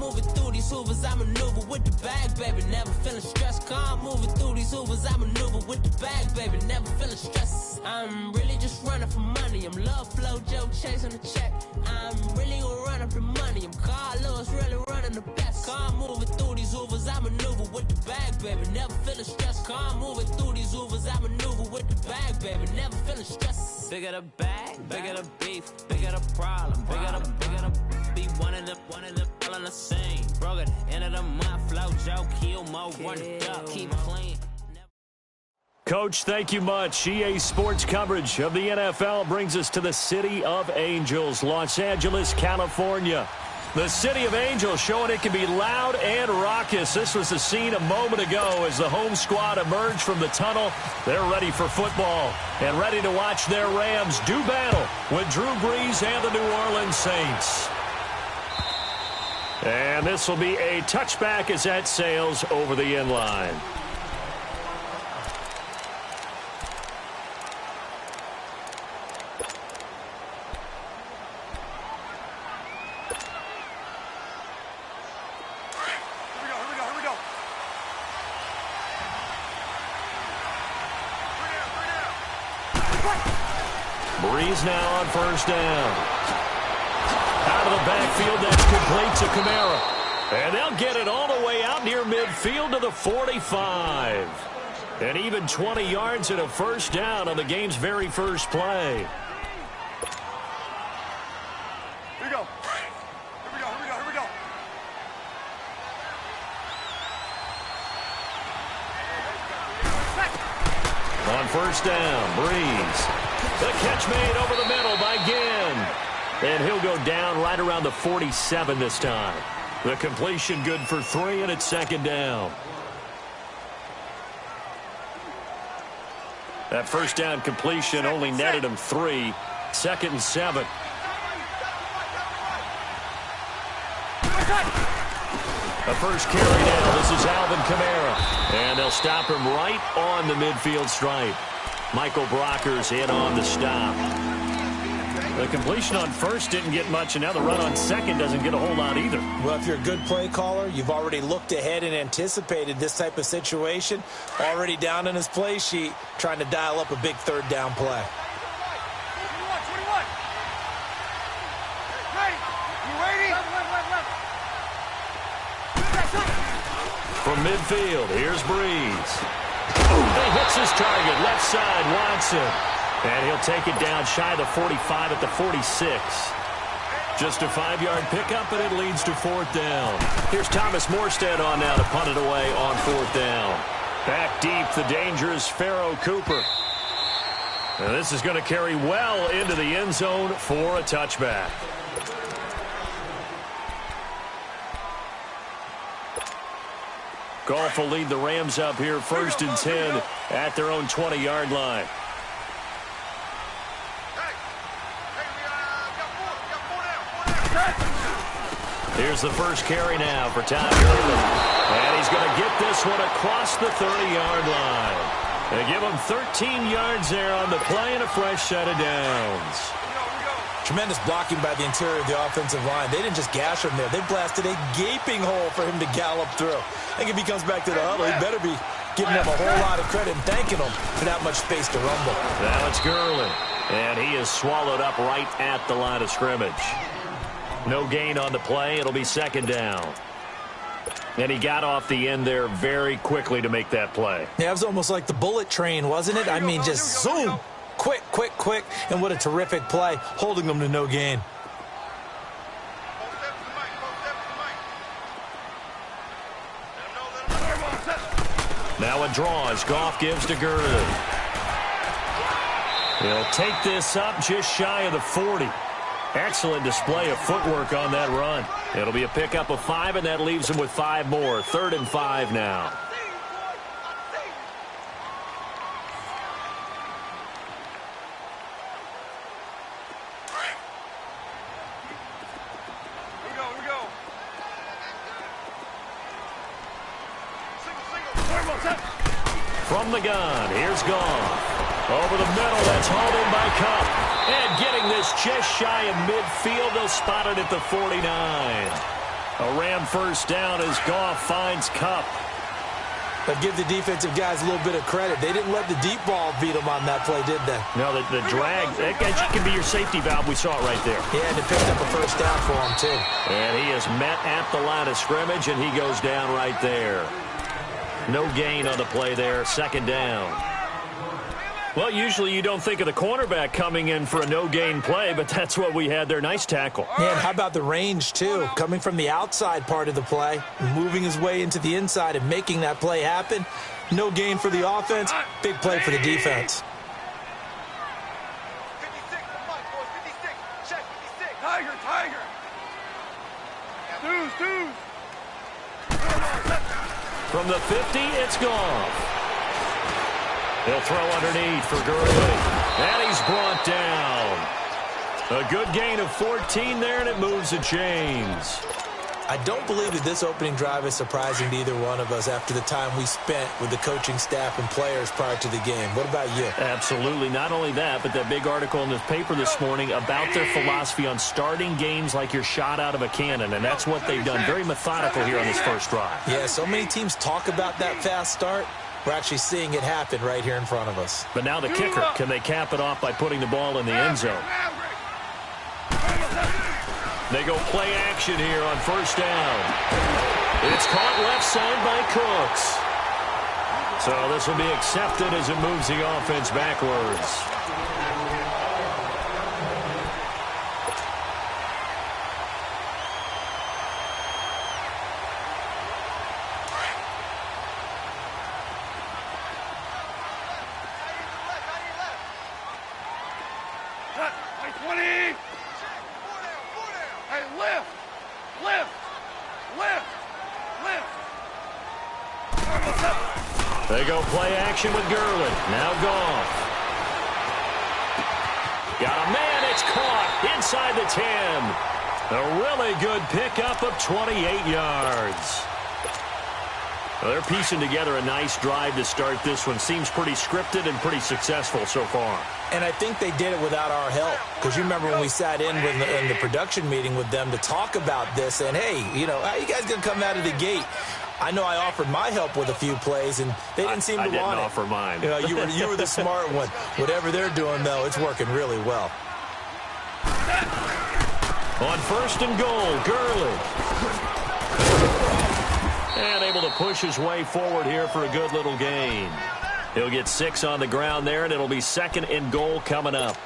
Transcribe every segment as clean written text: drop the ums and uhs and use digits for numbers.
moving through these hoovers, I maneuver with the bag, baby. Never feeling stressed. Calm moving through these hoovers, I maneuver with the bag, baby. Never feeling stressed. I'm really just running for money. I'm love flow, Joe chasing the check. I'm really gonna run up the money. I'm Carlos, really running the best. Calm moving through these hoovers, I maneuver with the bag, baby. Never feeling stressed. Calm moving through these hoovers, I maneuver with the bag, baby. Never feeling stressed. Bigger the bag, bigger the beef, bigger the problem, bigger the be one in the all in the same. Broke at the end of the month, flow, Joe, kill, mo, run it up, keep clean. Coach, thank you much. EA Sports coverage of the NFL brings us to the City of Angels, Los Angeles, California. The City of Angels showing it can be loud and raucous. This was the scene a moment ago as the home squad emerged from the tunnel. They're ready for football and ready to watch their Rams do battle with Drew Brees and the New Orleans Saints. And this will be a touchback as that sails over the end line. Brees now on first down. Out of the backfield, that's complete to Kamara. And they'll get it all the way out near midfield to the 45. And even 20 yards and a first down on the game's very first play. Here we go. Here we go. On first down, Brees. The catch made over the middle by Ginn. And he'll go down right around the 47 this time. The completion good for 3, and it's second down. That first down completion only netted him 3. 2nd and 7. The first carry now. This is Alvin Kamara. And they'll stop him right on the midfield stripe. Michael Brocker's in on the stop. The completion on first didn't get much, and now the run on second doesn't get a whole lot either. Well, if you're a good play caller, you've already looked ahead and anticipated this type of situation. Already down in his play sheet, trying to dial up a big third down play. 21. Ready? You ready? From midfield, here's Brees. He hits his target, left side, Watson. And he'll take it down shy of the 45 at the 46. Just a 5-yard pickup, and it leads to 4th down. Here's Thomas Morstead on now to punt it away on 4th down. Back deep, the dangerous Pharaoh Cooper. And this is going to carry well into the end zone for a touchback. Goff will lead the Rams up here 1st and 10 at their own 20-yard line. Here's the first carry now for Todd Gurley. And he's going to get this one across the 30-yard line. They give him 13 yards there on the play and a fresh set of downs. Tremendous blocking by the interior of the offensive line. They didn't just gash him there. They blasted a gaping hole for him to gallop through. I think if he comes back to the huddle, he better be giving them a whole lot of credit and thanking them for that much space to rumble. Now it's Gurley. And he is swallowed up right at the line of scrimmage. No gain on the play. It'll be 2nd down. And he got off the end there very quickly to make that play. Yeah, it was almost like the bullet train, wasn't it? I mean, just zoom. Quick, quick, quick. And what a terrific play, holding them to no gain. Now a draw as Goff gives to Gurley. He'll take this up just shy of the 40. Excellent display of footwork on that run. It'll be a pickup of 5, and that leaves him with 5 more. 3rd and 5 now. From the gun, here's Goff. Over the middle, that's hauled in by Kupp. And getting this just shy of midfield, they'll spot it at the 49. A Ram first down as Goff finds Kupp. But give the defensive guys a little bit of credit. They didn't let the deep ball beat them on that play, did they? No, the drag, that can be your safety valve. We saw it right there. Yeah, and it picked up a first down for him, too. And he is met at the line of scrimmage, and he goes down right there. No gain on the play there, second down. Well, usually you don't think of the cornerback coming in for a no-gain play, but that's what we had there. Nice tackle. Yeah, and how about the range, too? Coming from the outside part of the play, moving his way into the inside and making that play happen. No gain for the offense, big play for the defense. 56, come on, boys, 56. Check, 56. Tiger, Tiger. Deuce. From the 50, it's Goff. He'll throw underneath for Gurley. And he's brought down. A good gain of 14 there, and it moves the chains. I don't believe that this opening drive is surprising to either one of us after the time we spent with the coaching staff and players prior to the game. What about you? Absolutely. Not only that, but that big article in the paper this morning about their philosophy on starting games like you're shot out of a cannon, and that's what they've done. Very methodical here on this first drive. Yeah, so many teams talk about that fast start. We're actually seeing it happen right here in front of us. But now the kicker, can they cap it off by putting the ball in the end zone? They go play action here on first down. It's caught left side by Cooks. So this will be accepted as it moves the offense backwards. They go play action with Gurley. Now Goff. Got a man. It's caught inside the 10. A really good pickup of 28 yards. Well, they're piecing together a nice drive to start this one. Seems pretty scripted and pretty successful so far. And I think they did it without our help. Because you remember when we sat in the production meeting with them to talk about this. And, hey, you know, how are you guys going to come out of the gate? I know I offered my help with a few plays, and they didn't seem to want it. I didn't offer mine. You know, you were the smart one. Whatever they're doing, though, it's working really well. On first and goal, Gurley. And able to push his way forward here for a good little gain. He'll get 6 on the ground there, and it'll be second and goal coming up.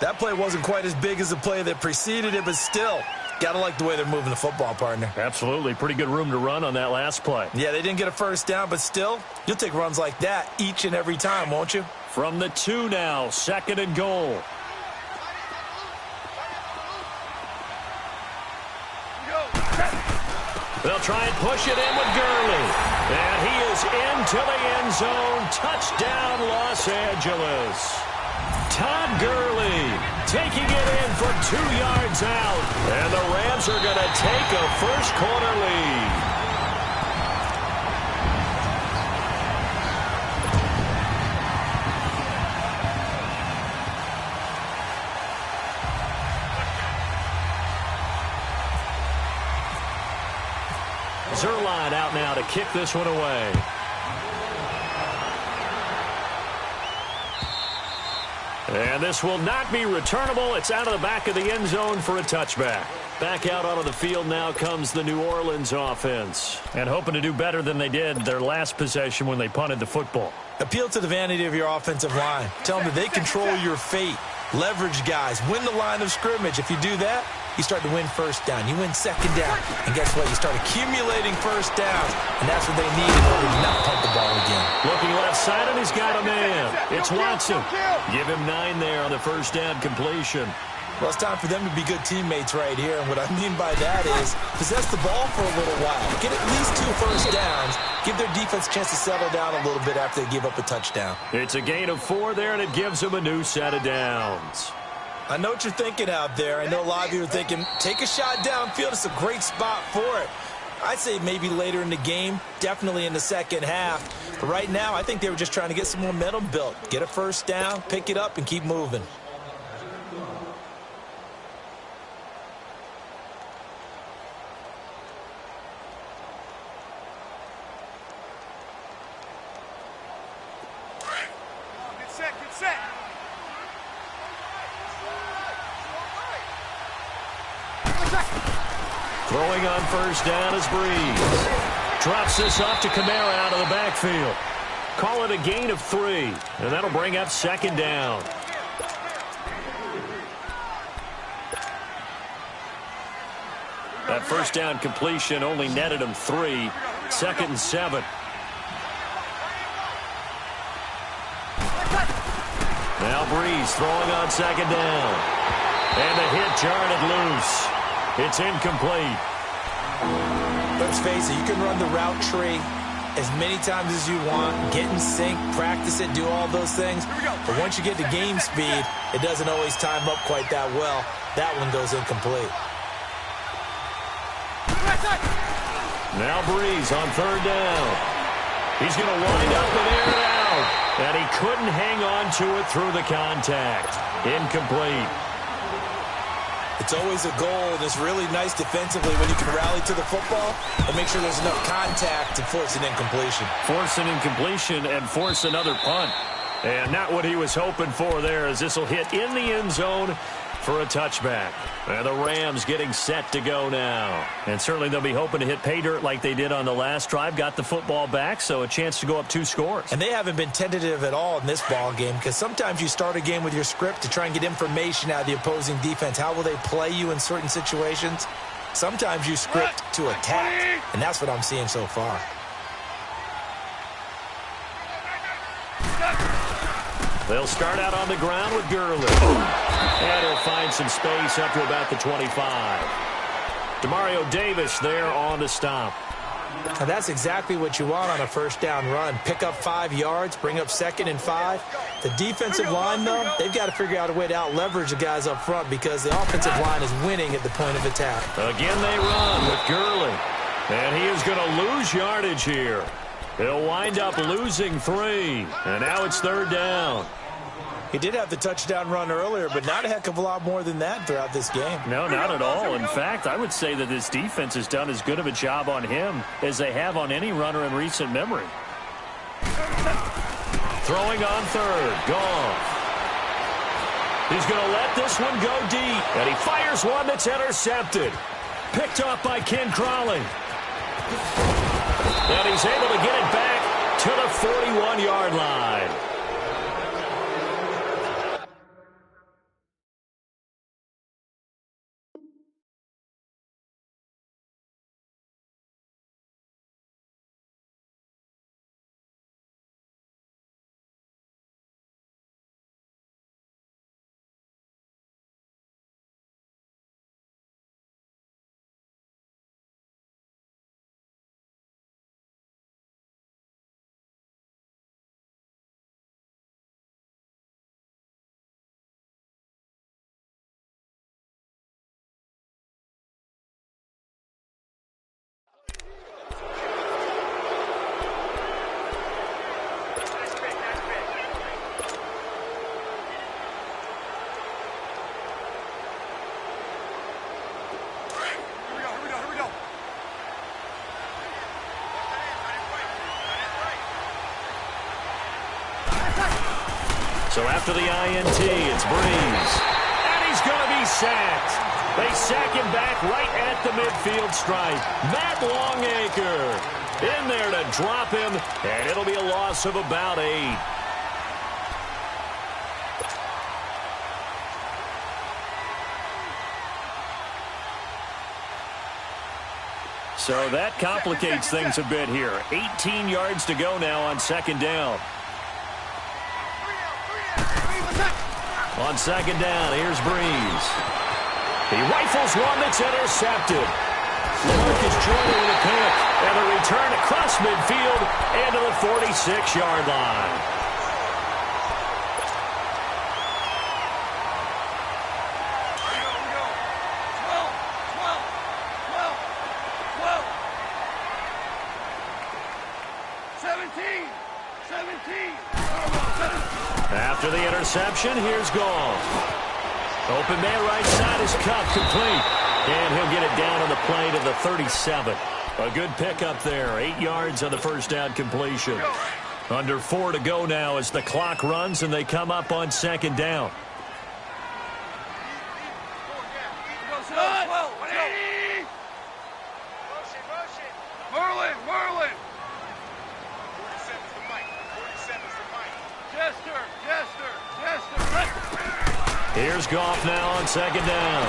That play wasn't quite as big as the play that preceded it, but still, got to like the way they're moving the football, partner. Absolutely. Pretty good room to run on that last play. Yeah, they didn't get a first down, but still, you'll take runs like that each and every time, won't you? From the 2 now, second and goal. They'll try and push it in with Gurley. And he is into the end zone. Touchdown, Los Angeles. Todd Gurley taking it in for 2 yards out. And the Rams are going to take a first quarter lead. Zerline out now to kick this one away. And this will not be returnable. It's out of the back of the end zone for a touchback. Back out onto the field now comes the New Orleans offense. And hoping to do better than they did their last possession when they punted the football. Appeal to the vanity of your offensive line. Tell them that they control your fate. Leverage guys. Win the line of scrimmage. If you do that, you start to win first down. You win second down. And guess what? You start accumulating first downs. And that's what they need in order to not punt the ball again. Looking left side, and he's got a man. It's Watson. Give him 9 there on the first down completion. Well, it's time for them to be good teammates right here. And what I mean by that is possess the ball for a little while. Get at least 2 first downs. Give their defense a chance to settle down a little bit after they give up a touchdown. It's a gain of 4 there, and it gives them a new set of downs. I know what you're thinking out there. I know a lot of you are thinking, take a shot downfield. It's a great spot for it. I'd say maybe later in the game, definitely in the second half. But right now, I think they were just trying to get some momentum built. Get a first down, pick it up, and keep moving. Set. Throwing on first down is Breeze. Drops this off to Kamara out of the backfield. Call it a gain of 3, and that'll bring up second down. That first down completion only netted him 3. Second and 7. Now Breeze throwing on second down. And the hit jarred it loose. It's incomplete. Let's face it, you can run the route tree as many times as you want, get in sync, practice it, do all those things. But once you get to game speed, it doesn't always time up quite that well. That one goes incomplete. Now Breeze on third down. He's going to wind up and air it out. And he couldn't hang on to it through the contact. Incomplete. It's always a goal, and it's really nice defensively when you can rally to the football and make sure there's enough contact to force an incompletion. Force an incompletion and force another punt. And not what he was hoping for there, as this will hit in the end zone for a touchback. And the Rams getting set to go now. And certainly they'll be hoping to hit pay dirt like they did on the last drive. Got the football back, so a chance to go up 2 scores. And they haven't been tentative at all in this ball game, because sometimes you start a game with your script to try and get information out of the opposing defense. How will they play you in certain situations? Sometimes you script to attack, and that's what I'm seeing so far. They'll start out on the ground with Gurley. And he'll find some space up to about the 25. Demario Davis there on the stop. Now that's exactly what you want on a first down run. Pick up 5 yards, bring up second and 5. The defensive line, though, they've got to figure out a way to out-leverage the guys up front because the offensive line is winning at the point of attack. Again they run with Gurley. And he is going to lose yardage here. He'll wind up losing 3. And now it's third down. He did have the touchdown run earlier, but not a heck of a lot more than that throughout this game. No, not at all. In fact, I would say that this defense has done as good of a job on him as they have on any runner in recent memory. Throwing on third. Goff. He's going to let this one go deep. And he fires one that's intercepted. Picked off by Ken Crawley. And he's able to get it back to the 41-yard line. So after the INT, it's Breeze. And he's going to be sacked. They sack him back right at the midfield stripe. Matt Longacre in there to drop him, and it'll be a loss of about 8. So that complicates things a bit here. 18 yards to go now on second down. On second down, here's Breeze. He rifles one that's intercepted. Lamarcus Joyner with a pick, and a return across midfield and to the 46-yard line. After the interception, here's Goff. Open man right side is Cup, complete. And he'll get it down on the play to the 37. A good pickup there. 8 yards on the first down completion. Under 4 to go now as the clock runs and they come up on second down. Merlin! 47's the mic. 47's the mic. Jester! Here's Goff now on second down.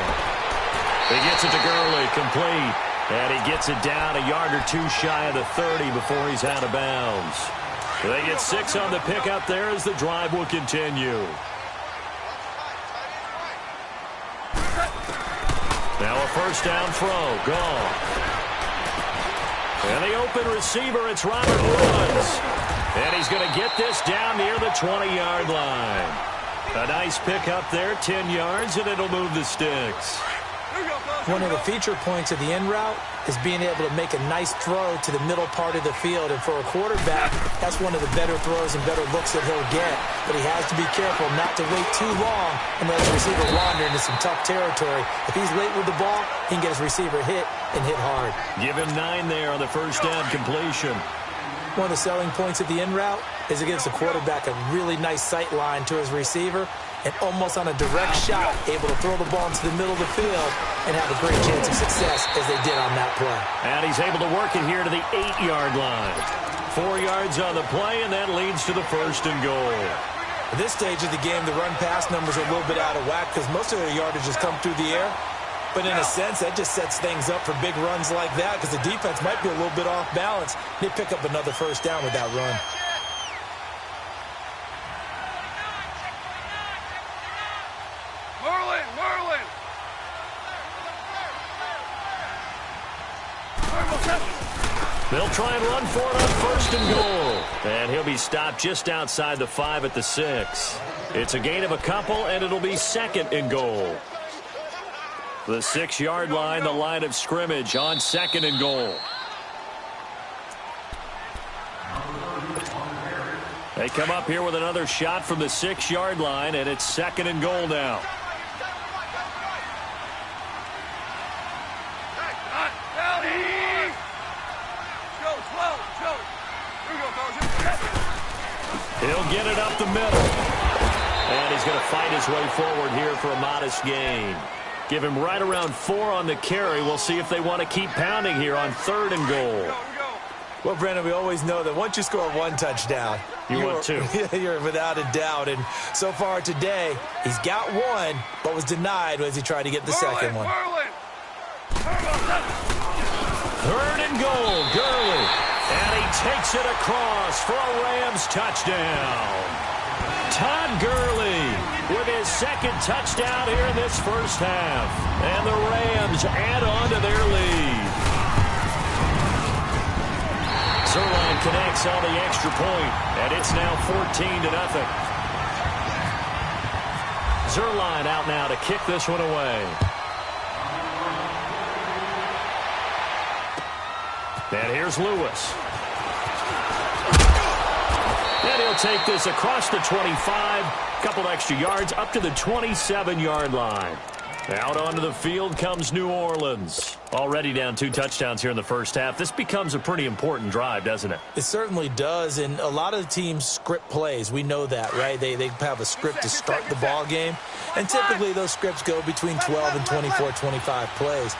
He gets it to Gurley, complete. And he gets it down a yard or two shy of the 30 before he's out of bounds. They get 6 on the pickup there as the drive will continue. Now a first down throw. Goff. And the open receiver, it's Robert Woods. And he's going to get this down near the 20-yard line. A nice pickup there, 10 yards, and it'll move the sticks. One of the feature points of the in route is being able to make a nice throw to the middle part of the field. And for a quarterback, that's one of the better throws and better looks that he'll get. But he has to be careful not to wait too long and let his receiver wander into some tough territory. If he's late with the ball, he can get his receiver hit and hit hard. Give him 9 there on the first down completion. One of the selling points of the in route is it gives the quarterback a really nice sight line to his receiver and almost on a direct shot able to throw the ball into the middle of the field and have a great chance of success as they did on that play. And he's able to work it here to the 8-yard line. 4 yards on the play, and that leads to the first and goal. At this stage of the game, the run-pass numbers are a little bit out of whack because most of their yardage has come through the air. But in a sense, that just sets things up for big runs like that because the defense might be a little bit off balance. They pick up another first down with that run. Merlin! They'll try and run for it on first and goal. And he'll be stopped just outside the 5 at the 6. It's a gain of a couple, and it'll be second and goal. The 6-yard line, the line of scrimmage on second and goal. They come up here with another shot from the 6-yard line, and it's second and goal now. He'll get it up the middle. And he's going to fight his way forward here for a modest gain. Give him right around 4 on the carry. We'll see if they want to keep pounding here on third and goal. Well, Brandon, we always know that once you score 1 touchdown, want 2. You're without a doubt. And so far today, he's got 1, but was denied as he tried to get the second one. Third and goal, Gurley. And he takes it across for a Rams touchdown. Todd Gurley with his second touchdown here in this first half. And the Rams add on to their lead. Zerline connects on the extra point, and it's now 14-0. Zerline out now to kick this one away. And here's Lewis. And he'll take this across the 25. Couple extra yards up to the 27-yard line. Out onto the field comes New Orleans. Already down 2 touchdowns here in the first half. This becomes a pretty important drive, doesn't it? It certainly does, and a lot of the teams script plays. We know that, right? They have a script to start the ball game, and typically those scripts go between 12 and 24, 25 plays.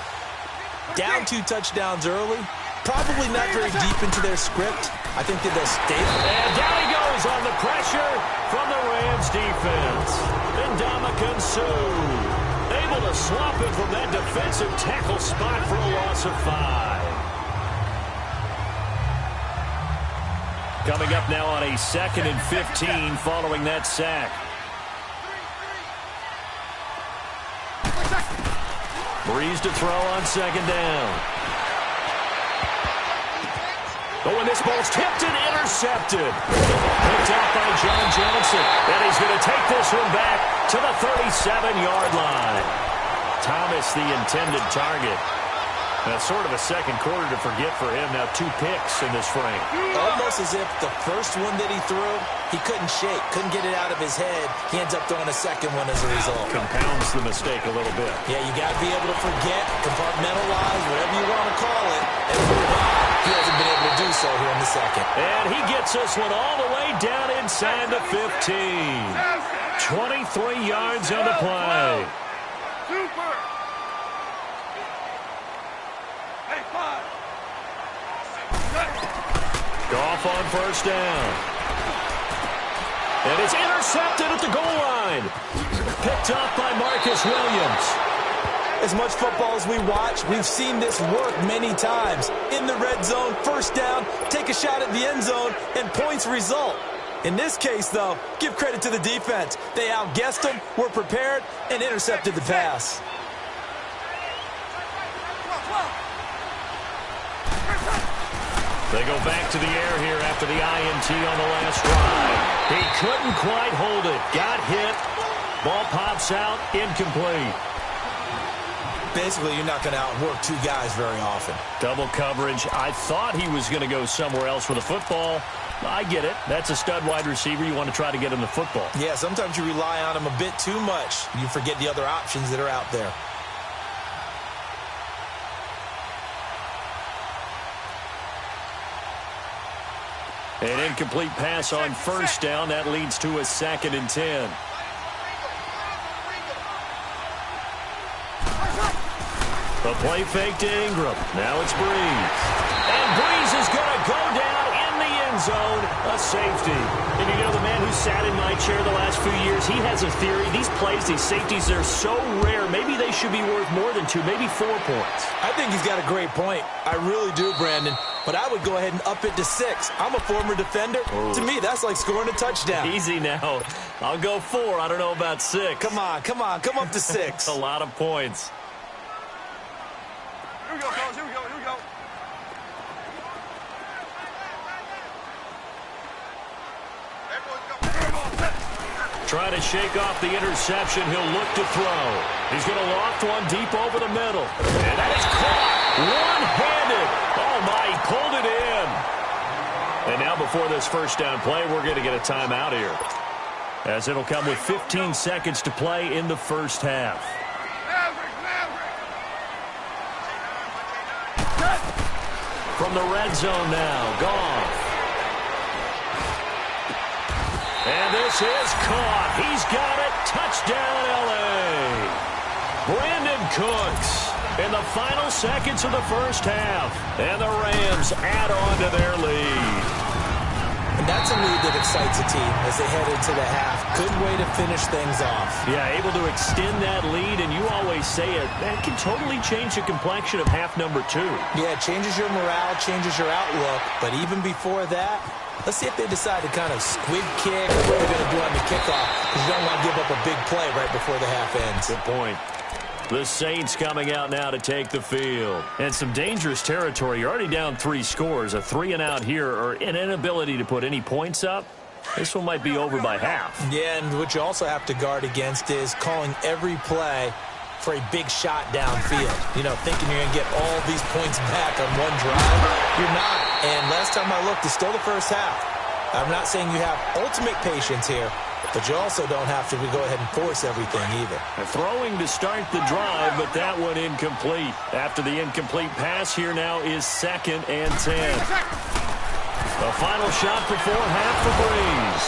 Down 2 touchdowns early, probably not very deep into their script. I think that they'll stay. And down he goes on the pressure from the Rams defense. Ndamukong Suh able to swap it from that defensive tackle spot for a loss of 5. Coming up now on a 2nd and 15 following that sack. Breeze to throw on second down. Oh, and this ball's tipped and intercepted. Picked out by John Johnson. And he's going to take this one back to the 37-yard line. Thomas, the intended target. Now, sort of a second quarter to forget for him. Now 2 picks in this frame. Almost as if the first one that he threw, he couldn't shake, couldn't get it out of his head. He ends up throwing a second one as a result. Compounds the mistake a little bit. Yeah, you got to be able to forget, compartmentalize, whatever you want to call it, and move on. He hasn't been able to do so so here in the second. And he gets this one all the way down inside the 15. 23 yards on the play. Super. Hey, 5. Goff on first down. And it's intercepted at the goal line. Picked up by Marcus Williams. As much football as we watch, we've seen this work many times. In the red zone, first down, take a shot at the end zone, and points result. In this case, though, give credit to the defense. They outguessed them, were prepared, and intercepted the pass. They go back to the air here after the INT on the last drive. He couldn't quite hold it. Got hit. Ball pops out. Incomplete. Basically, you're not going to outwork two guys very often. Double coverage. I thought he was going to go somewhere else with the football. I get it. That's a stud wide receiver. You want to try to get him the football. Yeah, sometimes you rely on him a bit too much. You forget the other options that are out there. An incomplete pass on first down. That leads to a 2nd and 10. The play fake to Ingram. Now it's Breeze. And Breeze is going to go down in the end zone. A safety. And you know, the man who sat in my chair the last few years, he has a theory. These plays, these safeties, they're so rare. Maybe they should be worth more than 2, maybe 4 points. I think he's got a great point. I really do, Brandon. But I would go ahead and up it to 6. I'm a former defender. Oh. To me, that's like scoring a touchdown. Easy now. I'll go 4. I don't know about 6. Come on. Come up to 6. A lot of points. Here we go, fellas. Here we go. Try to shake off the interception. He'll look to throw. He's going to loft one deep over the middle. And that is caught. One-handed. Oh, my, he pulled it in. And now before this first down play, we're going to get a timeout here, as it'll come with 15 seconds to play in the first half. From the red zone now, Goff. And this is caught. He's got it. Touchdown, L.A. Brandon Cooks in the final seconds of the first half. And the Rams add on to their lead. And that's a lead that excites a team as they head into the half. Good way to finish things off. Yeah, able to extend that lead, and you always say it, that can totally change the complexion of half number 2. Yeah, it changes your morale, changes your outlook. But even before that, let's see if they decide to kind of squib kick or what they're going to do on the kickoff, because you don't want to give up a big play right before the half ends. Good point. The Saints coming out now to take the field. And some dangerous territory. You're already down 3 scores. A 3-and-out here, or an inability to put any points up. This one might be over by half. Yeah, and what you also have to guard against is calling every play for a big shot downfield. You know, thinking you're going to get all these points back on one drive. You're not. And last time I looked, it's still the first half. I'm not saying you have ultimate patience here, but you also don't have to go ahead and force everything either. Throwing to start the drive, but that one incomplete. After the incomplete pass, here now is 2nd and 10. The final shot before half for Breeze.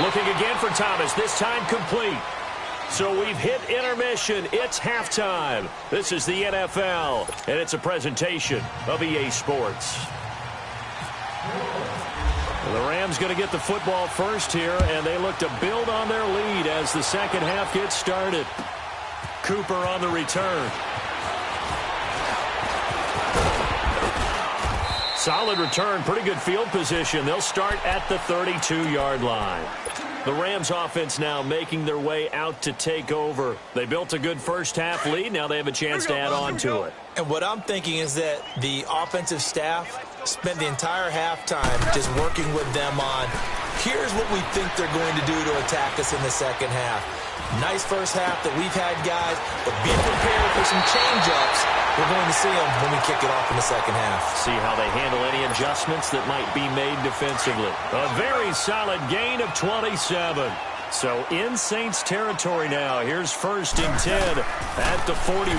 Looking again for Thomas, this time complete. So we've hit intermission. It's halftime. This is the NFL, and it's a presentation of EA Sports. The Rams going to get the football first here, and they look to build on their lead as the second half gets started. Cooper on the return. Solid return, pretty good field position. They'll start at the 32-yard line. The Rams offense now making their way out to take over. They built a good first half lead. Now they have a chance to add on to it. And what I'm thinking is that the offensive staff spent the entire halftime just working with them on, here's what we think they're going to do to attack us in the second half. Nice first half that we've had, guys, but be prepared for some change-ups. We're going to see them when we kick it off in the second half. See how they handle any adjustments that might be made defensively. A very solid gain of 27. So in Saints territory now. Here's 1st and 10 at the 41.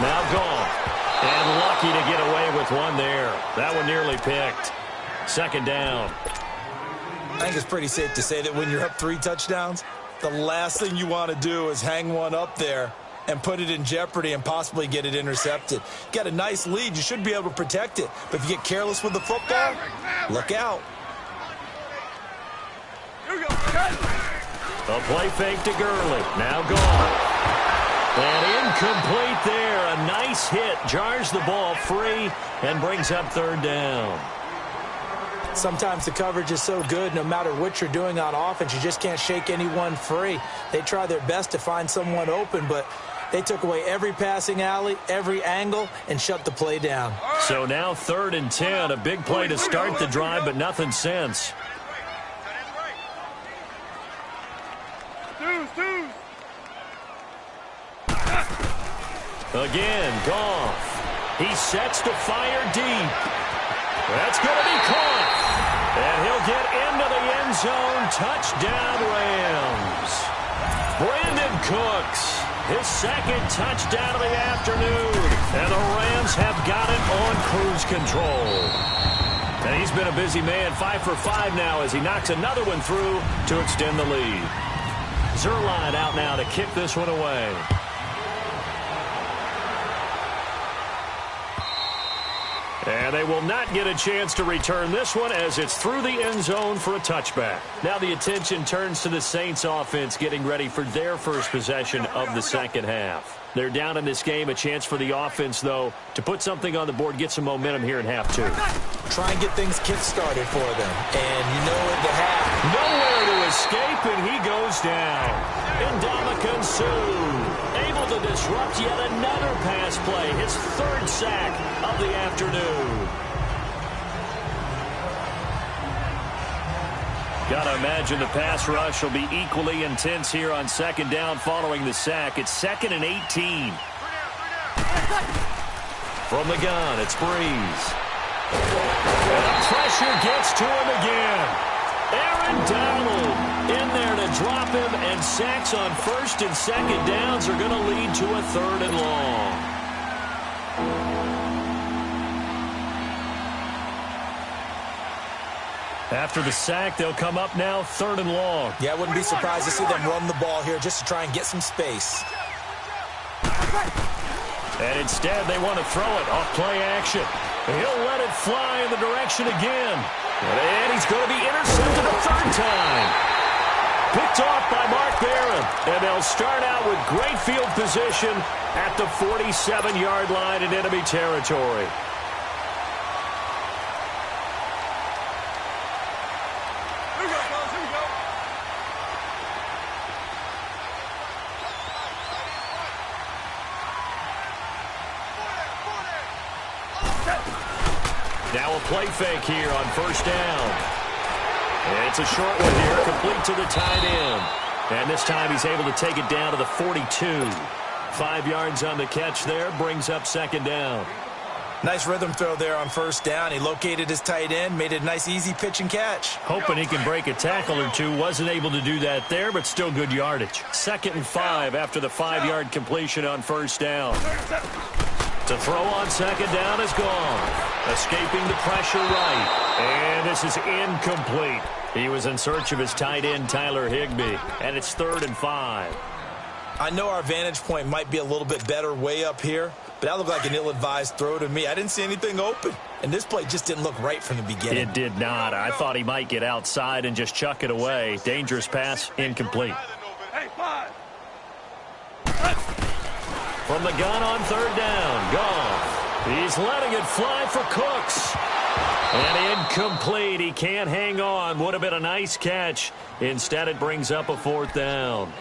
Now Goff. And lucky to get away with one there. That one nearly picked. Second down. I think it's pretty safe to say that when you're up 3 touchdowns, the last thing you want to do is hang one up there and put it in jeopardy and possibly get it intercepted. Got a nice lead. You should be able to protect it. But if you get careless with the football, look out. A play fake to Gurley. Now gone. And incomplete there. A nice hit. Jars the ball free and brings up third down. Sometimes the coverage is so good, no matter what you're doing on offense, you just can't shake anyone free. They try their best to find someone open, but they took away every passing alley, every angle, and shut the play down. So now 3rd and 10. A big play to start the drive, but nothing since. Again, Goff. He sets to fire deep. That's going to be caught. And he'll get into the end zone. Touchdown, Rams. Brandon Cooks, his 2nd touchdown of the afternoon. And the Rams have got it on cruise control. And he's been a busy man, 5 for 5 now as he knocks another one through to extend the lead. Zerline out now to kick this one away. And they will not get a chance to return this one as it's through the end zone for a touchback. Now the attention turns to the Saints offense getting ready for their first possession of the second half. They're down in this game. A chance for the offense, though, to put something on the board, get some momentum here in half 2. Try and get things kick-started for them. And you know at the half. Nowhere to escape, and he goes down. Ndamukong Suh able to disrupt yet another pass play. His 3rd sack of the afternoon. Gotta imagine the pass rush will be equally intense here on 2nd down following the sack. It's 2nd and 18. From the gun, it's Breeze. And the pressure gets to him again. Aaron Donald in there to drop him, and sacks on 1st and 2nd downs are going to lead to a 3rd and long. After the sack, they'll come up now 3rd and long. Yeah, I wouldn't be surprised to see them run the ball here just to try and get some space. And instead, they want to throw it off play action. He'll let it fly in the direction again. And he's going to be intercepted a 3rd time. Picked off by Mark Barron. And they'll start out with great field position at the 47-yard line in enemy territory. Now a play fake here on 1st down. It's a short one here, complete to the tight end. And this time he's able to take it down to the 42. 5 yards on the catch there, brings up 2nd down. Nice rhythm throw there on 1st down. He located his tight end, made it a nice easy pitch and catch. Hoping he can break a tackle or two. Wasn't able to do that there, but still good yardage. 2nd and 5 after the 5-yard completion on 1st down. To throw on 2nd down is gone. Escaping the pressure right. And this is incomplete. He was in search of his tight end, Tyler Higbee. And it's 3rd and 5. I know our vantage point might be a little bit better way up here, but that looked like an ill-advised throw to me. I didn't see anything open. And this play just didn't look right from the beginning. It did not. I thought he might get outside and just chuck it away. Dangerous pass, incomplete. From the gun on 3rd down, Goff. He's letting it fly for Cooks. And incomplete. He can't hang on. Would have been a nice catch. Instead, it brings up a 4th down.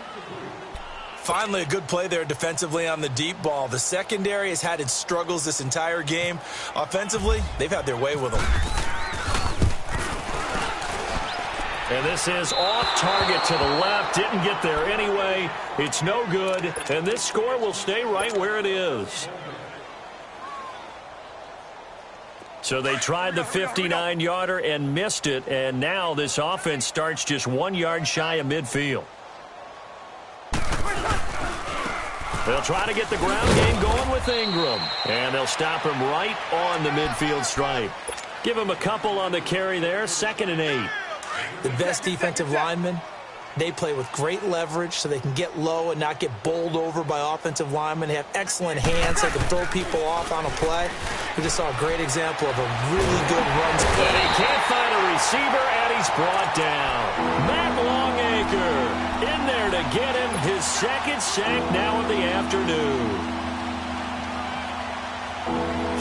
Finally, a good play there defensively on the deep ball. The secondary has had its struggles this entire game. Offensively, they've had their way with them. And this is off target to the left. Didn't get there anyway. It's no good. And this score will stay right where it is. So they tried the 59-yarder and missed it. And now this offense starts just 1 yard shy of midfield. They'll try to get the ground game going with Ingram. And they'll stop him right on the midfield stripe. Give him a couple on the carry there, 2nd and 8. The best defensive linemen, they play with great leverage so they can get low and not get bowled over by offensive linemen. They have excellent hands so they can throw people off on a play. We just saw a great example of a really good runs play. And he can't find a receiver, and he's brought down. Matt Longacre in there to get him his 2nd sack now of the afternoon.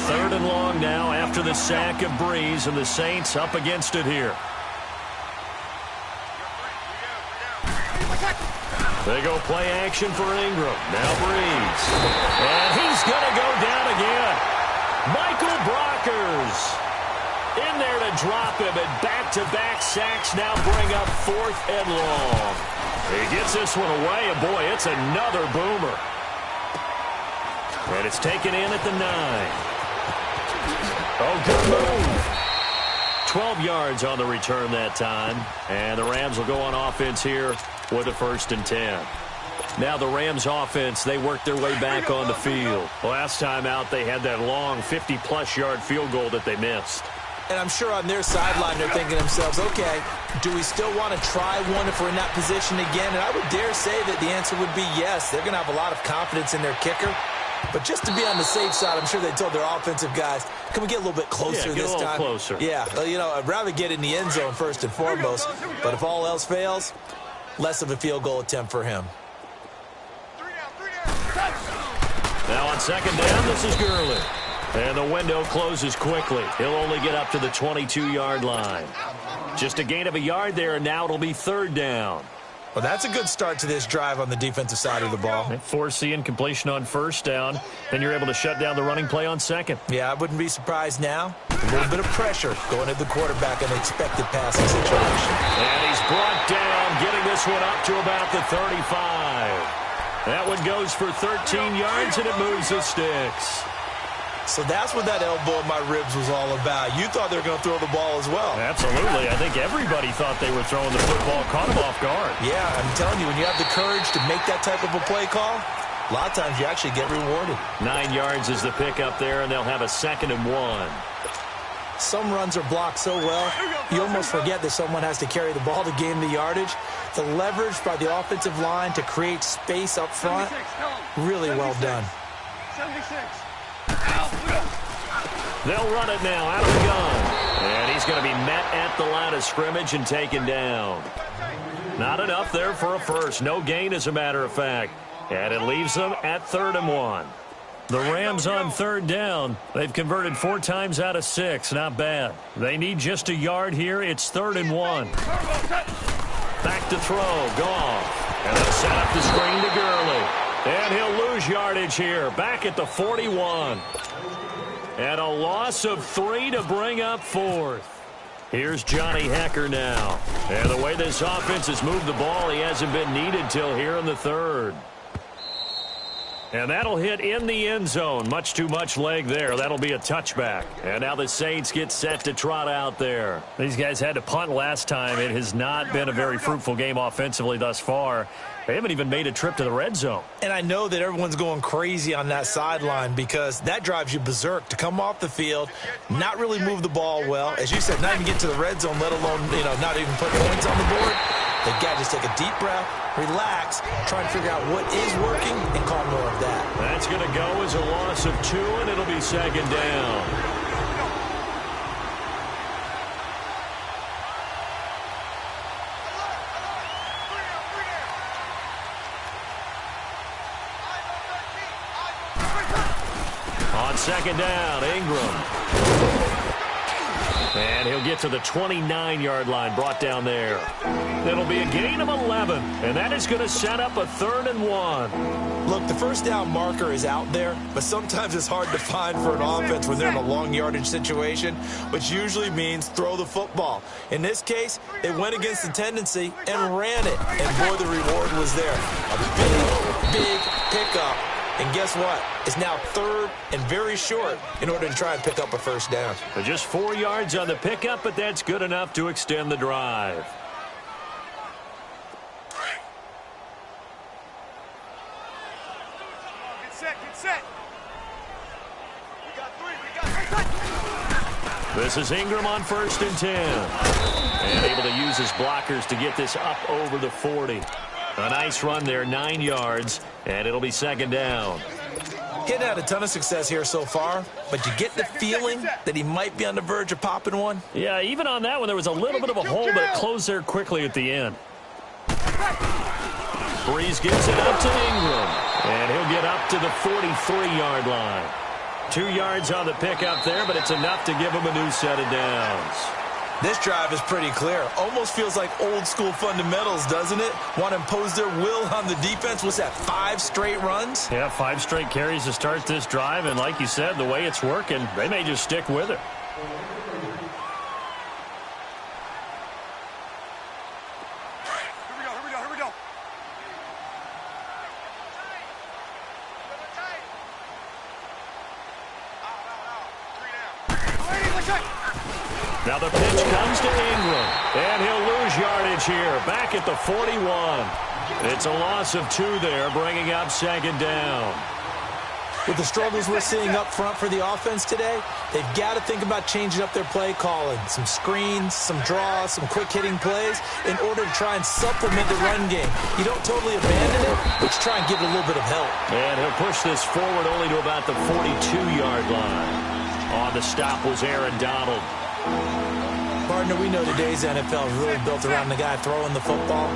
3rd and long now after the sack of Breeze, and the Saints up against it here. They go play action for Ingram. Now Breeze. And he's going to go down again. Michael Brockers in there to drop him, and back-to-back sacks now bring up 4th and long. He gets this one away, and boy, it's another boomer. And it's taken in at the 9. Oh, good move. 12 yards on the return that time, and the Rams will go on offense here with a 1st and 10. Now the Rams offense, they work their way back on the field. Last time out, they had that long 50-plus yard field goal that they missed. And I'm sure on their sideline they're thinking to themselves, okay, do we still want to try one if we're in that position again? And I would dare say that the answer would be yes. They're going to have a lot of confidence in their kicker. But just to be on the safe side, I'm sure they told their offensive guys, can we get a little bit closer this time? Get a little closer. Yeah, you know, I'd rather get in the end zone first and foremost. But if all else fails, less of a field goal attempt for him. Now on 2nd down, this is Gurley. And the window closes quickly. He'll only get up to the 22-yard line. Just a gain of a yard there, and now it'll be 3rd down. Well, that's a good start to this drive on the defensive side of the ball. Force the incompletion on 1st down. Then you're able to shut down the running play on 2nd. Yeah, I wouldn't be surprised now. A little bit of pressure going at the quarterback in an expected passing situation. And he's brought down, getting this one up to about the 35. That one goes for 13 yards, and it moves the sticks. So that's what that elbow in my ribs was all about. You thought they were going to throw the ball as well. Absolutely. I think everybody thought they were throwing the football, caught him off guard. Yeah, I'm telling you, when you have the courage to make that type of a play call, a lot of times you actually get rewarded. 9 yards is the pickup there, and they'll have a 2nd and 1. Some runs are blocked so well, you almost forget that someone has to carry the ball to gain the yardage. The leverage by the offensive line to create space up front, really well done. 76. They'll run it now out of the gun. And he's going to be met at the line of scrimmage and taken down. Not enough there for a first. No gain, as a matter of fact. And it leaves them at 3rd and 1. The Rams on 3rd down. They've converted 4 times out of 6. Not bad. They need just a yard here. It's 3rd and 1. Back to throw. Goff. And they'll set up the screen to Gurley. And he'll lose yardage here. Back at the 41. And a loss of 3 to bring up 4th. Here's Johnny Hekker now. And the way this offense has moved the ball, he hasn't been needed till here in the 3rd. And that'll hit in the end zone. Much too much leg there. That'll be a touchback. And now the Saints get set to trot out there. These guys had to punt last time. It has not been a very fruitful game offensively thus far. They haven't even made a trip to the red zone. And I know that everyone's going crazy on that sideline because that drives you berserk to come off the field, not really move the ball well. As you said, not even get to the red zone, let alone, not even put points on the board. They've got to just take a deep breath, relax, try and figure out what is working, and call more of that. That's going to go as a loss of 2, and it'll be 2nd down. On 2nd down, Ingram. And he'll get to the 29-yard line, brought down there. It'll be a gain of 11, and that is going to set up a 3rd and 1. Look, the first down marker is out there, but sometimes it's hard to find for an offense when they're in a long yardage situation, which usually means throw the football. In this case, they went against the tendency and ran it, and boy, the reward was there. A big pickup. And guess what? It's now 3rd and very short in order to try and pick up a first down. Just 4 yards on the pickup, but that's good enough to extend the drive. This is Ingram on 1st and 10. And able to use his blockers to get this up over the 40. A nice run there, 9 yards, and it'll be 2nd down. Getting had a ton of success here so far, but you get the feeling that he might be on the verge of popping one. Yeah, even on that one, there was a little bit of a hole, but it closed there quickly at the end. Breeze gives it up to Ingram, and he'll get up to the 43-yard line. 2 yards on the pickup there, but it's enough to give him a new set of downs. This drive is pretty clear. Almost feels like old-school fundamentals, doesn't it? Want to impose their will on the defense. What's that, 5 straight runs? Yeah, 5 straight carries to start this drive, and like you said, the way it's working, they may just stick with it. Here we go. Now the pitch comes to Ingram, and he'll lose yardage here, back at the 41. It's a loss of 2 there, bringing up 2nd down. With the struggles we're seeing up front for the offense today, they've got to think about changing up their play calling. Some screens, some draws, some quick-hitting plays in order to try and supplement the run game. You don't totally abandon it, but you try and give it a little bit of help. And he'll push this forward only to about the 42-yard line. On the stop was Aaron Donald. Partner, we know today's NFL is really built around the guy throwing the football.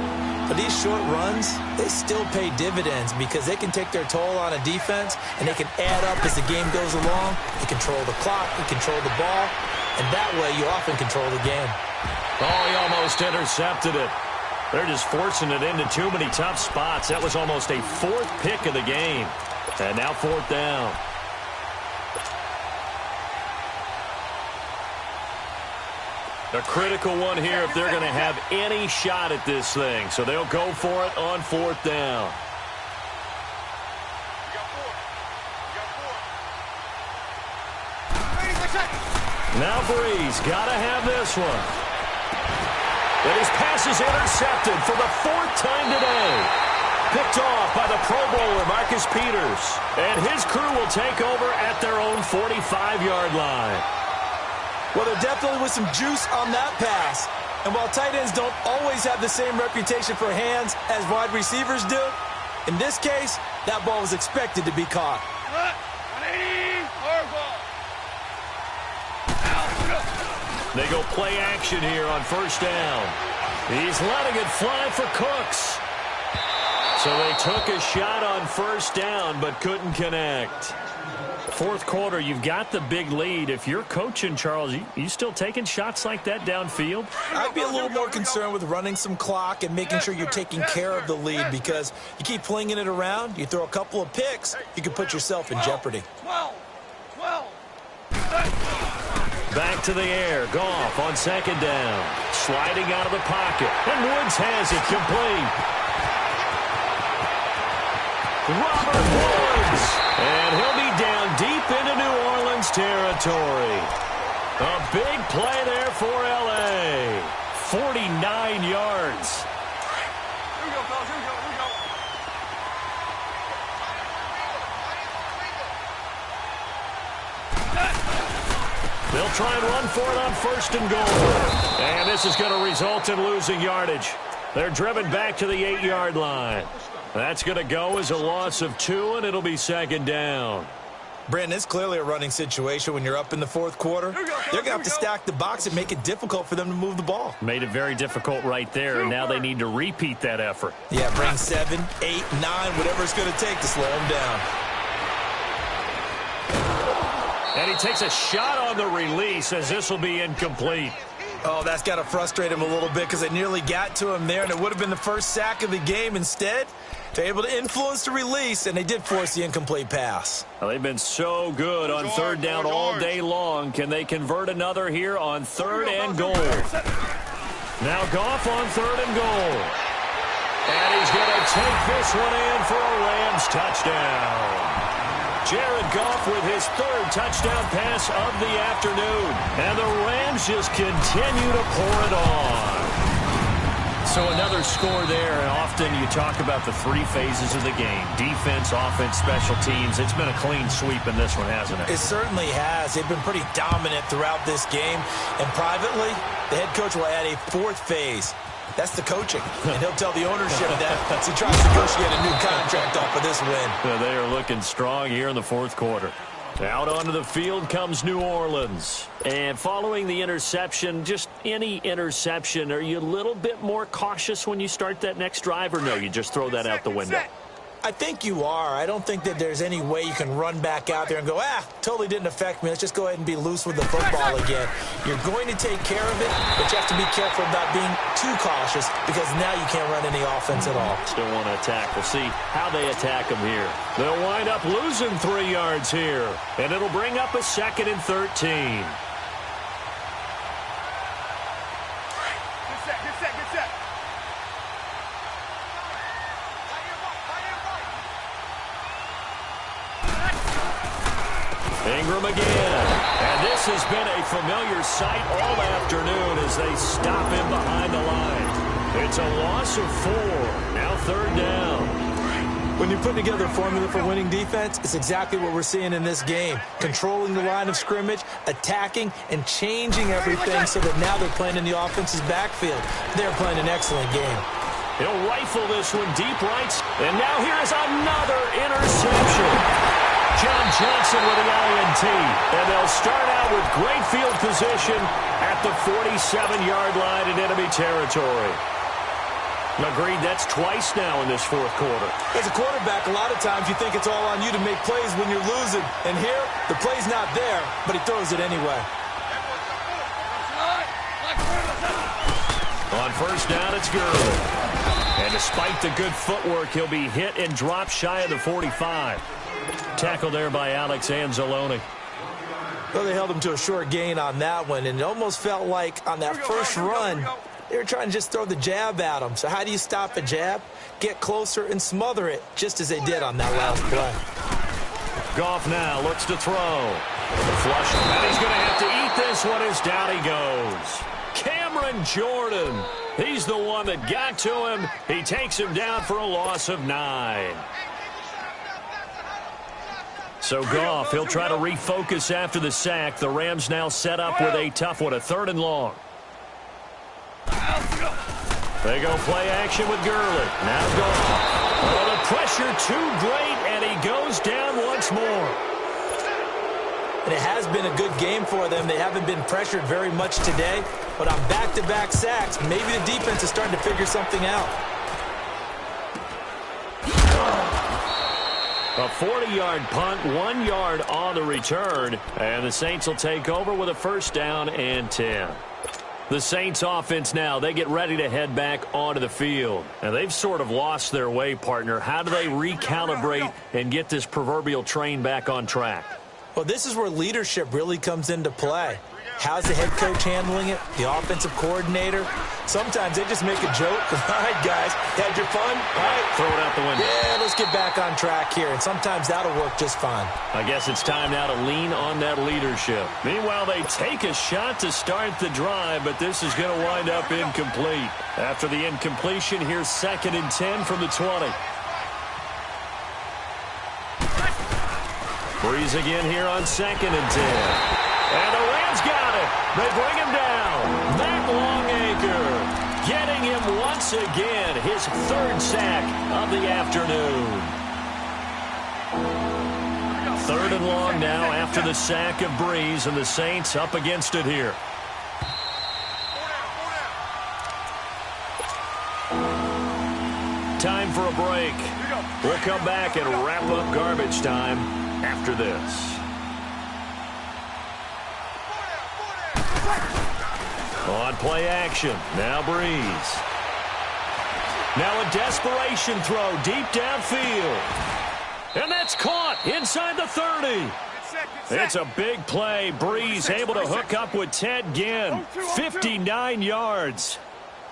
But these short runs, they still pay dividends because they can take their toll on a defense and they can add up as the game goes along. You control the clock, you control the ball, and that way you often control the game. Oh, he almost intercepted it. They're just forcing it into too many tough spots. That was almost a 4th pick of the game. And now 4th down. A critical one here if they're going to have any shot at this thing. So they'll go for it on 4th down. Now Breeze got to have this one. And his pass is intercepted for the 4th time today. Picked off by the Pro Bowler, Marcus Peters. And his crew will take over at their own 45-yard line. Well, there definitely was some juice on that pass. And while tight ends don't always have the same reputation for hands as wide receivers do, in this case, that ball was expected to be caught. They go play action here on 1st down. He's letting it fly for Cooks. So they took a shot on 1st down but couldn't connect. 4th quarter, you've got the big lead. If you're coaching, Charles, you still taking shots like that downfield? I'd be a little more concerned with running some clock and making sure you're taking care of the lead because you keep flinging it around, you throw a couple of picks, you can put yourself in jeopardy. Back to the air. Goff on 2nd down. Sliding out of the pocket. And Woods has it complete. Robert Woods. And he'll be down deep into New Orleans territory. A big play there for L.A. 49 yards. Here we go, fellas. Here we go. They'll try and run for it on 1st and goal. And this is going to result in losing yardage. They're driven back to the 8-yard line. That's going to go as a loss of 2, and it'll be 2nd down. Brandon, it's clearly a running situation when you're up in the 4th quarter. They're going to have to stack the box and make it difficult for them to move the ball. Made it very difficult right there, and now they need to repeat that effort. Yeah, bring 7, 8, 9, whatever it's going to take to slow them down. And he takes a shot on the release as this will be incomplete. Oh, that's got to frustrate him a little bit because they nearly got to him there, and it would have been the first sack of the game. Instead, they're able to influence the release, and they did force the incomplete pass. Well, they've been so good on 3rd down all day long. Can they convert another here on 3rd and goal? Now Goff on 3rd and goal. And he's going to take this one in for a Rams touchdown. Jared Goff with his 3rd touchdown pass of the afternoon. And the Rams just continue to pour it on. So another score there, and often you talk about the three phases of the game. Defense, offense, special teams. It's been a clean sweep in this one, hasn't it? It certainly has. They've been pretty dominant throughout this game. And privately, the head coach will add a fourth phase. That's the coaching. And he'll tell the ownership that as he tries to negotiate a new contract off of this win. They are looking strong here in the fourth quarter. Out onto the field comes New Orleans. And following the interception, just any interception, are you a little bit more cautious when you start that next drive, or no, you just throw that out the window? I think you are. I don't think that there's any way you can run back out there and go, totally didn't affect me. Let's just go ahead and be loose with the football again. You're going to take care of it, but you have to be careful about being too cautious because now you can't run any offense at all. Still want to attack. We'll see how they attack them here. They'll wind up losing 3 yards here, and it'll bring up a 2nd and 13. Ingram again. And this has been a familiar sight all afternoon as they stop him behind the line. It's a loss of 4. Now 3rd down. When you're putting together a formula for winning defense, it's exactly what we're seeing in this game. Controlling the line of scrimmage, attacking, and changing everything so that now they're playing in the offense's backfield. They're playing an excellent game. He'll rifle this one deep right. And now here is another interception. John Johnson with the INT. And they'll start out with great field position at the 47-yard line in enemy territory. Agreed, that's twice now in this fourth quarter. As a quarterback, a lot of times you think it's all on you to make plays when you're losing. And here, the play's not there, but he throws it anyway. On 1st down, it's Gurley. And despite the good footwork, he'll be hit and dropped shy of the 45. Tackle there by Alex Anzalone. Well, they held him to a short gain on that one, and it almost felt like on that first run, they were trying to just throw the jab at him. So how do you stop a jab? Get closer and smother it, just as they did on that last play. Goff now looks to throw. The flush, and he's going to have to eat this one as down he goes. Cameron Jordan. He's the one that got to him. He takes him down for a loss of 9. So Goff, he'll try to refocus after the sack. The Rams now set up with a tough one, a 3rd and long. They go play action with Gurley. Now Goff. Oh, the pressure too great, and he goes down once more. And it has been a good game for them. They haven't been pressured very much today, but on back-to-back sacks, maybe the defense is starting to figure something out. A 40-yard punt, 1 yard on the return, and the Saints will take over with a 1st down and 10. The Saints offense now, they get ready to head back onto the field. And they've sort of lost their way, partner. How do they recalibrate and get this proverbial train back on track? Well, this is where leadership really comes into play. How's the head coach handling it? The offensive coordinator? Sometimes they just make a joke. All right, guys, had your fun? All right. Throw it out the window. Yeah, let's get back on track here. And sometimes that'll work just fine. I guess it's time now to lean on that leadership. Meanwhile, they take a shot to start the drive, but this is going to wind up incomplete. After the incompletion, here's 2nd and 10 from the 20. Breeze again here on 2nd and 10. And the Rams got it. They bring him down. Matt Longacre getting him once again. His 3rd sack of the afternoon. 3rd and long now after the sack of Breeze, and the Saints up against it here. Time for a break. We'll come back and wrap up garbage time after this. On play action, now Breeze. Now a desperation throw deep downfield. And that's caught inside the 30. It's a big play. Breeze able to hook up with Ted Ginn. 59 yards.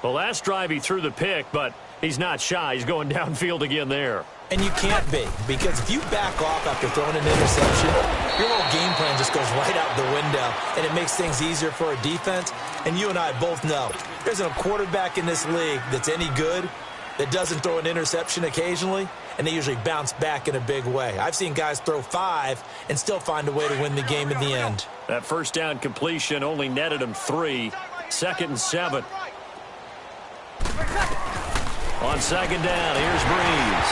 The last drive he threw the pick, but he's not shy. He's going downfield again there. And you can't be, because if you back off after throwing an interception, your whole game plan just goes right out the window, and it makes things easier for a defense. And you and I both know there's a quarterback in this league that's any good that doesn't throw an interception occasionally, and they usually bounce back in a big way. I've seen guys throw 5 and still find a way to win the game in the end. That first down completion only netted him 3. 2nd and 7. On 2nd down, here's Breeze.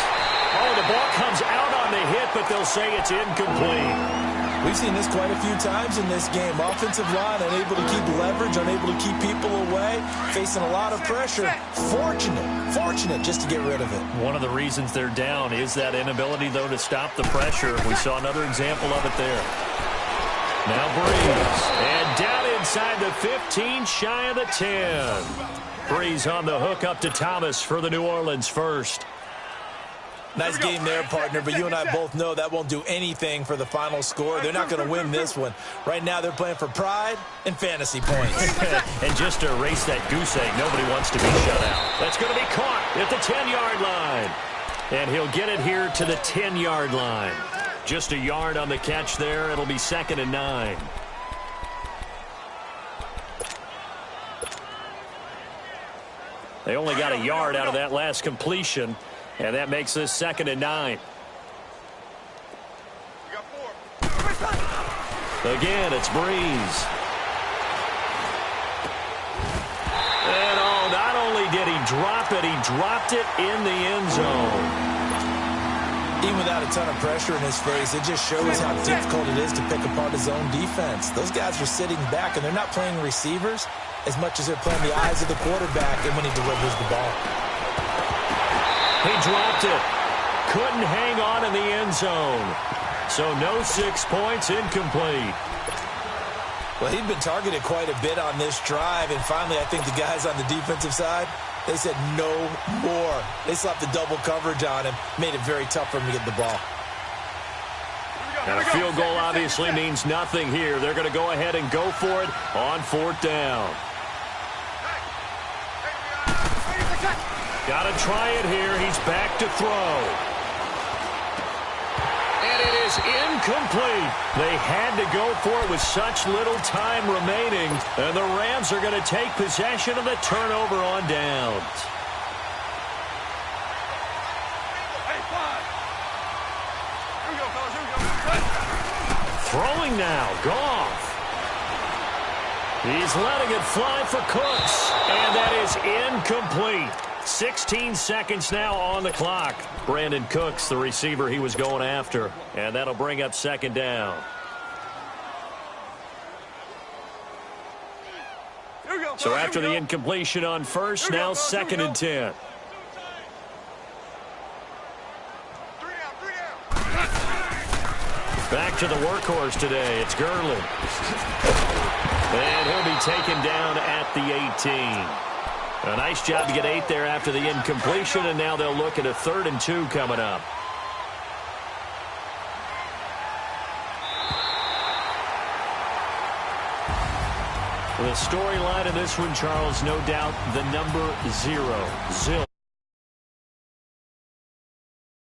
Oh, the ball comes out on the hit, but they'll say it's incomplete. We've seen this quite a few times in this game. Offensive line unable to keep leverage, unable to keep people away, facing a lot of pressure. Fortunate just to get rid of it. One of the reasons they're down is that inability, though, to stop the pressure. We saw another example of it there. Now Breeze. And down inside the 15, shy of the 10. Breeze on the hook up to Thomas for the New Orleans first. Nice game there, partner, but you and I both know that won't do anything for the final score. They're not going to win this one. Right now, they're playing for pride and fantasy points. And just to erase that goose egg, nobody wants to be shut out. That's going to be caught at the 10-yard line. And he'll get it here to the 10-yard line. Just a yard on the catch there. It'll be 2nd and 9. They only got a yard out of that last completion. And that makes this 2nd and 9. Again, it's Breeze. And not only did he drop it, he dropped it in the end zone. Even without a ton of pressure in his face, it just shows how difficult it is to pick apart his own defense. Those guys are sitting back, and they're not playing receivers as much as they're playing the eyes of the quarterback and when he delivers the ball. He dropped it. Couldn't hang on in the end zone. So no 6 points, incomplete. Well, he'd been targeted quite a bit on this drive, and finally I think the guys on the defensive side, they said no more. They slapped the double coverage on him, made it very tough for him to get the ball. And a field goal obviously means nothing here. They're going to go ahead and go for it on 4th down. Got to try it here. He's back to throw. And it is incomplete. They had to go for it with such little time remaining. And the Rams are going to take possession of the turnover on downs. Throwing now, Goff. He's letting it fly for Cooks. And that is incomplete. 16 seconds now on the clock. Brandon Cooks, the receiver he was going after. And that'll bring up 2nd down. So after the incompletion on first, now 2nd and 10. Back to the workhorse today. It's Gurley. And he'll be taken down at the 18. A nice job to get 8 there after the incompletion, and now they'll look at a 3rd and 2 coming up. The storyline of this one, Charles, no doubt the number 0.